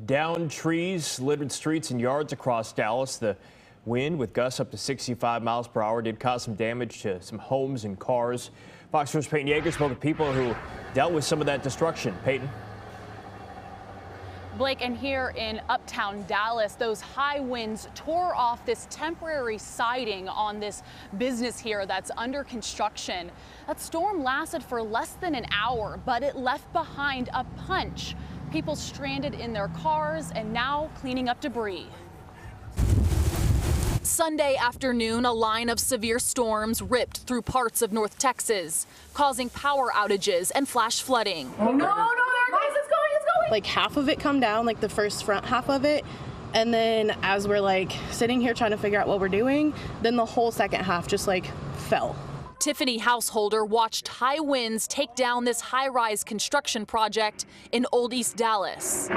Downed trees littered streets and yards across Dallas. The wind, with gusts up to 65 miles per hour, did cause some damage to some homes and cars. Fox News' Peyton Yeager spoke with people who dealt with some of that destruction. Peyton. Blake, and here in uptown Dallas, those high winds tore off this temporary siding on this business here that's under construction. That storm lasted for less than an hour, but it left behind a punch. People stranded in their cars and now cleaning up debris. Sunday afternoon, a line of severe storms ripped through parts of North Texas, causing power outages and flash flooding. Oh, no, it's going. Like half of it come down, like the first front half of it. And then as we're like sitting here trying to figure out what we're doing, then the whole second half just like fell. Tiffany Householder watched high winds take down this high-rise construction project in Old East Dallas.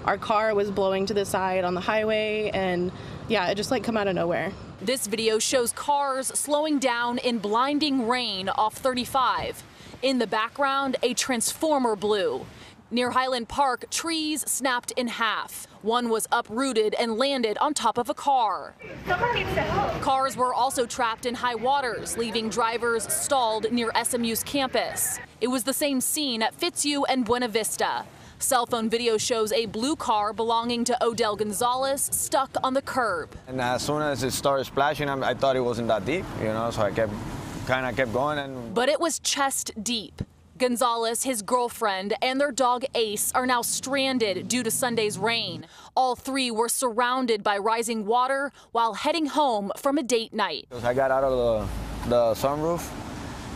Our car was blowing to the side on the highway, and yeah, it just like come out of nowhere. This video shows cars slowing down in blinding rain off 35. In the background, a transformer blew. Near Highland Park, trees snapped in half. One was uprooted and landed on top of a car. Someone needs to help. Cars were also trapped in high waters, leaving drivers stalled near SMU's campus. It was the same scene at Fitzhugh and Buena Vista. Cell phone video shows a blue car belonging to Odell Gonzalez stuck on the curb. And as soon as it started splashing, I thought it wasn't that deep, so I kept going. But it was chest deep. Gonzalez, his girlfriend, and their dog Ace are now stranded due to Sunday's rain. All three were surrounded by rising water while heading home from a date night. I got out of the sunroof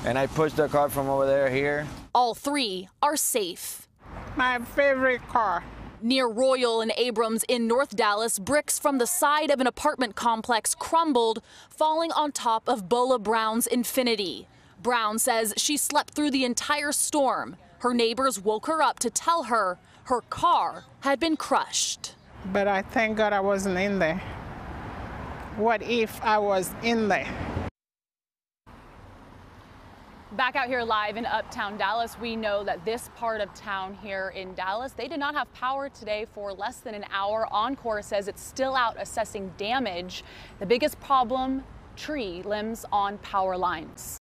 and I pushed the car from over there here. All three are safe. My favorite car. Near Royal and Abrams in North Dallas, bricks from the side of an apartment complex crumbled, falling on top of Bola Brown's Infinity. Brown says she slept through the entire storm. Her neighbors woke her up to tell her her car had been crushed. But I thank God I wasn't in there. What if I was in there? Back out here live in uptown Dallas, we know that this part of town here in Dallas, they did not have power today for less than an hour. Encore says it's still out assessing damage. The biggest problem, tree limbs on power lines.